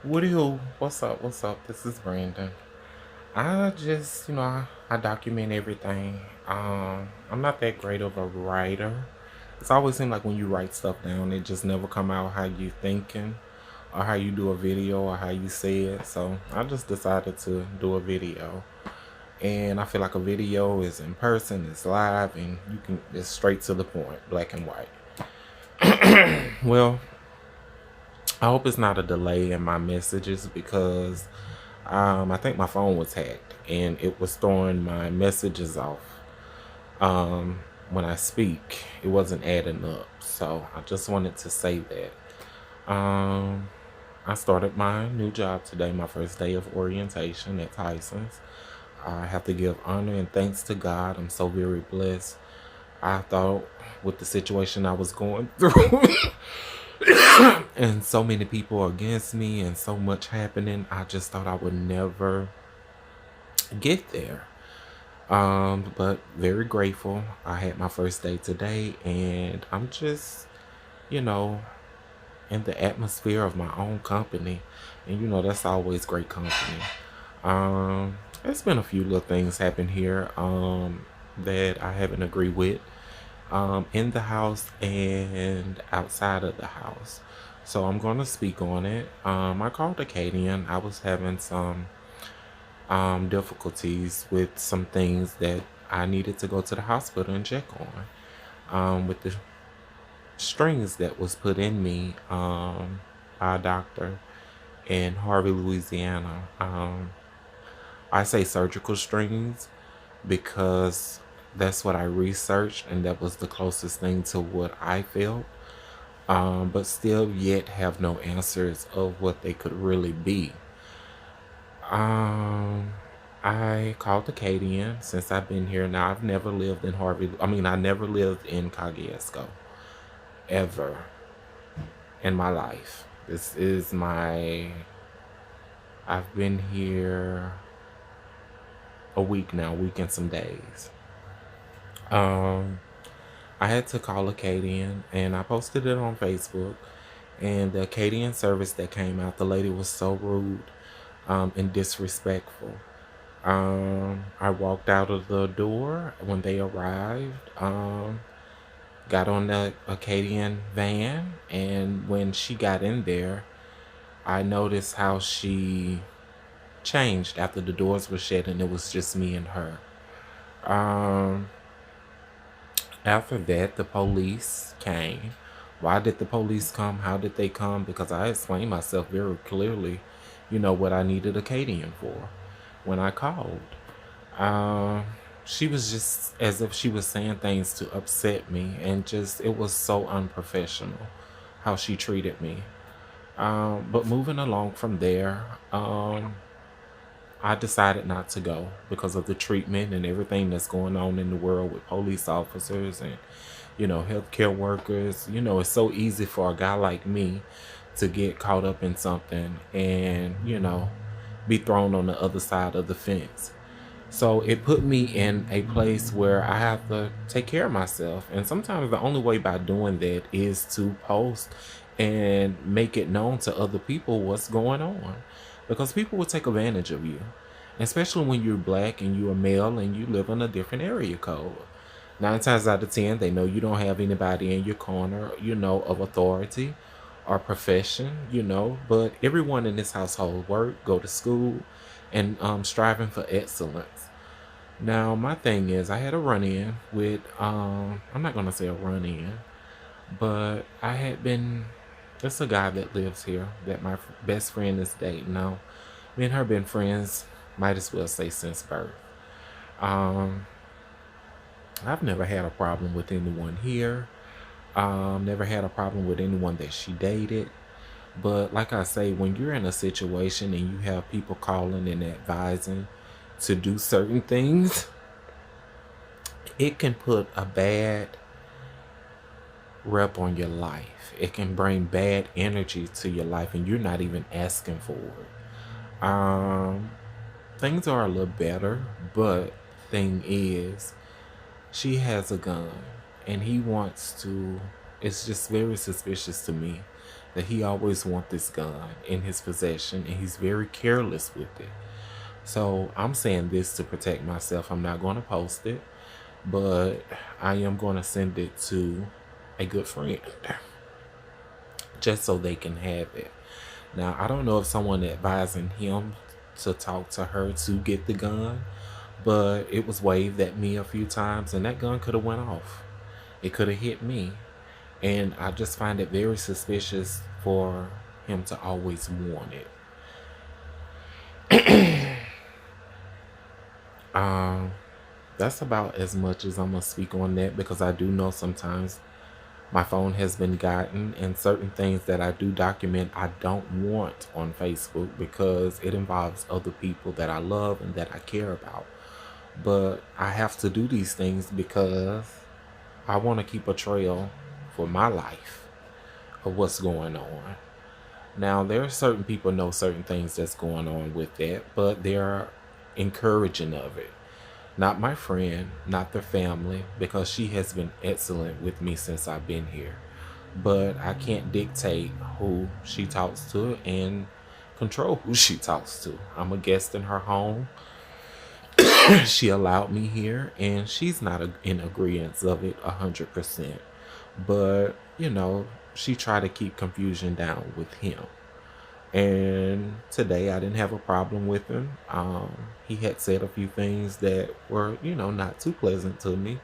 What do you? What's up? What's up? This is Brandon. I just, I document everything. I'm not that great of a writer. It's always seemed like when you write stuff down, it just never come out how you thinking, or how you do a video, or how you say it. So I just decided to do a video, and I feel like a video is in person, it's live, and it's straight to the point, black and white. Well, I hope it's not a delay in my messages because I think my phone was hacked and it was throwing my messages off. When I speak, it wasn't adding up. So I just wanted to say that. I started my new job today, my first day of orientation at Tyson's. I have to give honor and thanks to God. I'm so very blessed. I thought with the situation I was going through and so many people against me and so much happening, I just thought I would never get there. But very grateful. I had my first day today, and I'm just, you know, in the atmosphere of my own company, and that's always great company. There's been a few little things happen here that I haven't agreed with in the house and outside of the house. So I'm going to speak on it. I called Acadian. I was having some difficulties with some things that I needed to go to the hospital and check on. With the strings that was put in me by a doctor in Harvey, Louisiana. I say surgical strings because that's what I researched, and that was the closest thing to what I felt. But still, yet have no answers of what they could really be. Um, I called Acadian since I've been here. Now, I've never lived in Harvey. I mean, I never lived in Kosciuszko ever in my life. This is my. I've been here a week now, week and some days. Um, I had to call Acadian and I posted it on Facebook. And the Acadian service that came out, the lady was so rude and disrespectful. I walked out of the door when they arrived, got on the Acadian van, and when she got in there, I noticed how she changed after the doors were shut and it was just me and her. Um, After that, the police came. Why did the police come? How did they come? Because I explained myself very clearly, what I needed Acadian for when I called. Um, she was just as if she was saying things to upset me, and just it was so unprofessional how she treated me. But moving along from there, I decided not to go because of the treatment and everything that's going on in the world with police officers and, healthcare workers. It's so easy for a guy like me to get caught up in something and, be thrown on the other side of the fence. So it put me in a place where I have to take care of myself. And sometimes the only way by doing that is to post and make it known to other people what's going on. Because people will take advantage of you. Especially when you're black and you're a male and you live in a different area code. 9 times out of 10, they know you don't have anybody in your corner, of authority or profession, but everyone in this household work, go to school, and striving for excellence. Now, my thing is, I had a run in with, I'm not going to say a run in, but I had been, it's a guy that lives here that my best friend is dating now. Me and her been friends, might as well say since birth. Um, I've never had a problem with anyone here. Never had a problem with anyone that she dated. But like I say, when you're in a situation and you have people calling and advising to do certain things, it can put a bad rep on your life. It can bring bad energy to your life, and you're not even asking for it. Things are a little better, but thing is, she has a gun, and he wants to. It's just very suspicious to me that he always wants this gun in his possession and he's very careless with it. So I'm saying this to protect myself. I'm not going to post it, but I am going to send it to a good friend just so they can have it. Now, I don't know if someone advising him to talk to her to get the gun, but it was waved at me a few times and that gun could have went off. It could have hit me. And I just find it very suspicious for him to always want it. Um, that's about as much as I'm gonna speak on that because I do know sometimes my phone has been gotten and certain things that I do document I don't want on Facebook because it involves other people that I love and that I care about. But I have to do these things because I want to keep a trail for my life of what's going on. Now, there are certain people know certain things that's going on with that, but they're encouraging of it. Not my friend, not their family, because she has been excellent with me since I've been here. But I can't dictate who she talks to and control who she talks to. I'm a guest in her home. She allowed me here, and she's not in agreement of it 100%. But she tried to keep confusion down with him. And today I didn't have a problem with him. He had said a few things that were, not too pleasant to me.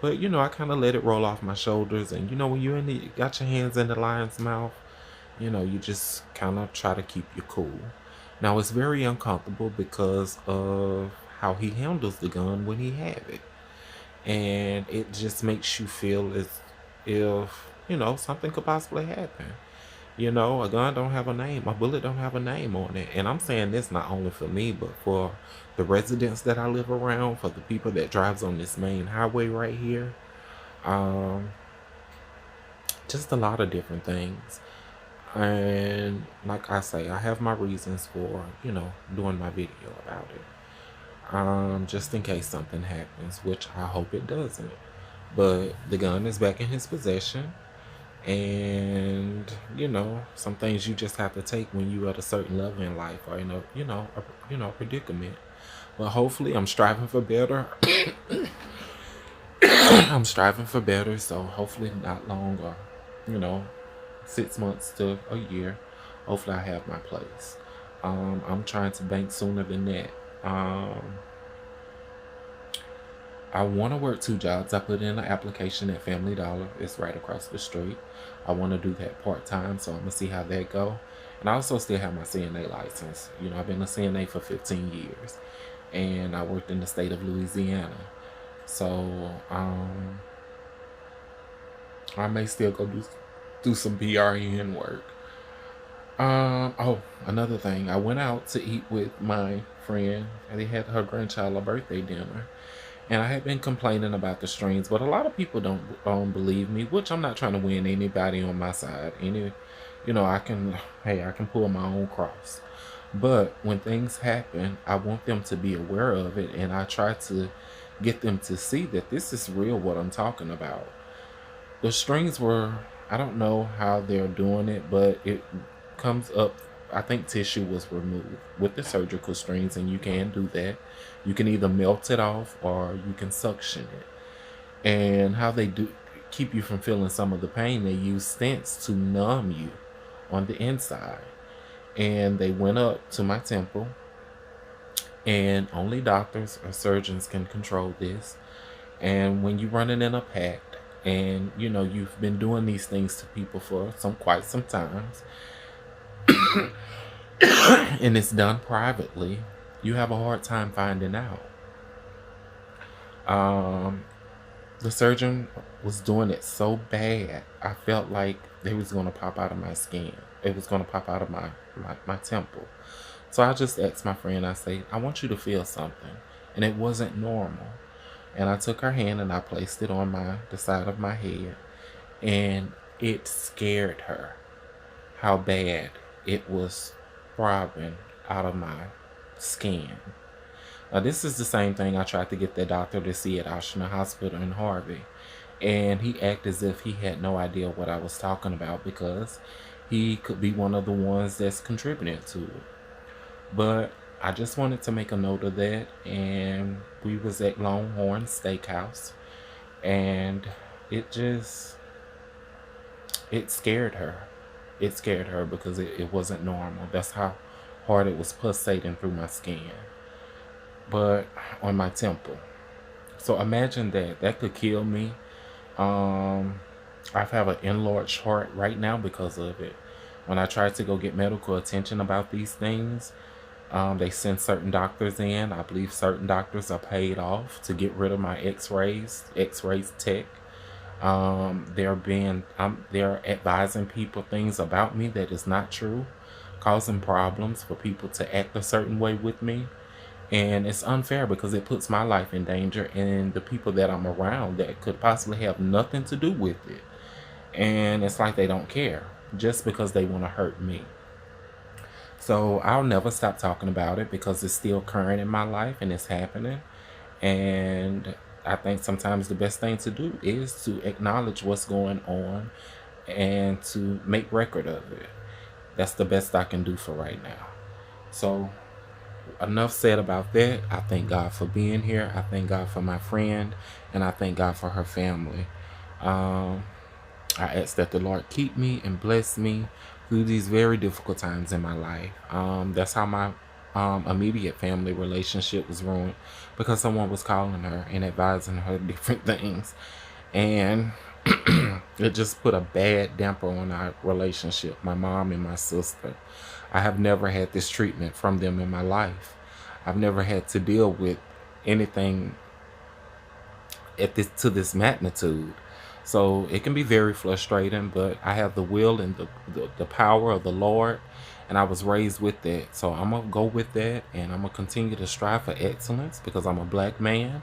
But, I kind of let it roll off my shoulders. And, when you got your hands in the lion's mouth, you just kind of try to keep your cool. Now, it's very uncomfortable because of how he handles the gun when he have it. And it just makes you feel as if, something could possibly happen. A gun don't have a name. A bullet don't have a name on it. And I'm saying this not only for me, but for the residents that I live around, for the people that drives on this main highway right here. Um, just a lot of different things. And like I say, I have my reasons for, doing my video about it. Just in case something happens, which I hope it doesn't. But the gun is back in his possession. And some things you just have to take when you at a certain level in life or in a predicament. But hopefully I'm striving for better. I'm striving for better, so hopefully not long or 6 months to a year, hopefully I have my place. I'm trying to bank sooner than that. I want to work 2 jobs. I put in an application at Family Dollar. It's right across the street. I want to do that part-time, so I'm going to see how that go. And I also still have my CNA license. I've been a CNA for 15 years. And I worked in the state of Louisiana. So, I may still go do some PRN work. Oh, another thing. I went out to eat with my friend, and they had her grandchild a birthday dinner. And I had been complaining about the strings, but a lot of people don't believe me, which I'm not trying to win anybody on my side. I can pull my own cross. But when things happen, I want them to be aware of it, and I try to get them to see that this is real what I'm talking about. The strings I don't know how they're doing it, but it comes up. I think tissue was removed with the surgical strings, and you can do that. You can either melt it off or you can suction it. And how they do keep you from feeling some of the pain, they use stents to numb you on the inside. And they went up to my temple, and only doctors or surgeons can control this. And when you're running in a pack, and you've been doing these things to people for quite some times, and it's done privately, you have a hard time finding out. The surgeon was doing it so bad, I felt like they was going to pop out of my skin. It was going to pop out of my temple. So I just asked my friend, I say, I want you to feel something. And it wasn't normal. And I took her hand and I placed it on the side of my head. And it scared her how bad it was throbbing out of my skin. Now, this is the same thing I tried to get the doctor to see at Oshner Hospital in Harvey. And he acted as if he had no idea what I was talking about because he could be one of the ones that's contributing to it. But I just wanted to make a note of that. And we was at Longhorn Steakhouse, and it just it scared her. It scared her because it wasn't normal. That's how hard it was pulsating through my skin, but on my temple. So imagine that. That could kill me. Um, I have an enlarged heart right now because of it. When I try to go get medical attention about these things, they send certain doctors in. I believe certain doctors are paid off to get rid of my X-rays tech. They're advising people things about me that is not true, causing problems for people to act a certain way with me. And it's unfair because it puts my life in danger and the people that I'm around that could possibly have nothing to do with it. And it's like they don't care just because they want to hurt me. So I'll never stop talking about it because it's still current in my life and it's happening. And I think sometimes the best thing to do is to acknowledge what's going on and to make record of it. That's the best I can do for right now. So enough said about that. I thank God for being here. I thank God for my friend, and I thank God for her family. Um, I ask that the Lord keep me and bless me through these very difficult times in my life. That's how my immediate family relationship was ruined because someone was calling her and advising her different things. And it just put a bad damper on our relationship, my mom and my sister. I have never had this treatment from them in my life. I've never had to deal with anything at this to this magnitude. So it can be very frustrating, but I have the will and the power of the Lord, and I was raised with that. So I'm gonna go with that, and I'm gonna continue to strive for excellence because I'm a black man,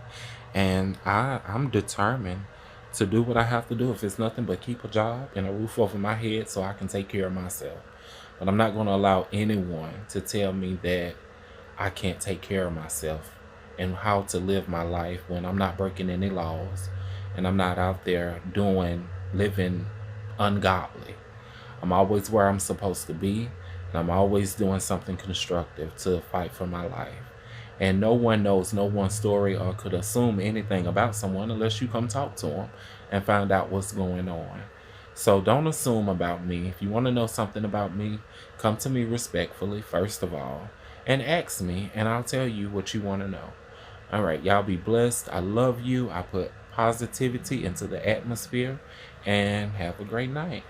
and I'm determined to do what I have to do. If it's nothing but keep a job and a roof over my head so I can take care of myself. But I'm not going to allow anyone to tell me that I can't take care of myself and how to live my life when I'm not breaking any laws and I'm not out there living ungodly. I'm always where I'm supposed to be, and I'm always doing something constructive to fight for my life. And no one knows no one's story or could assume anything about someone unless you come talk to them and find out what's going on. So don't assume about me. If you want to know something about me, come to me respectfully, first of all, and ask me, and I'll tell you what you want to know. All right, y'all be blessed. I love you. I put positivity into the atmosphere, and have a great night.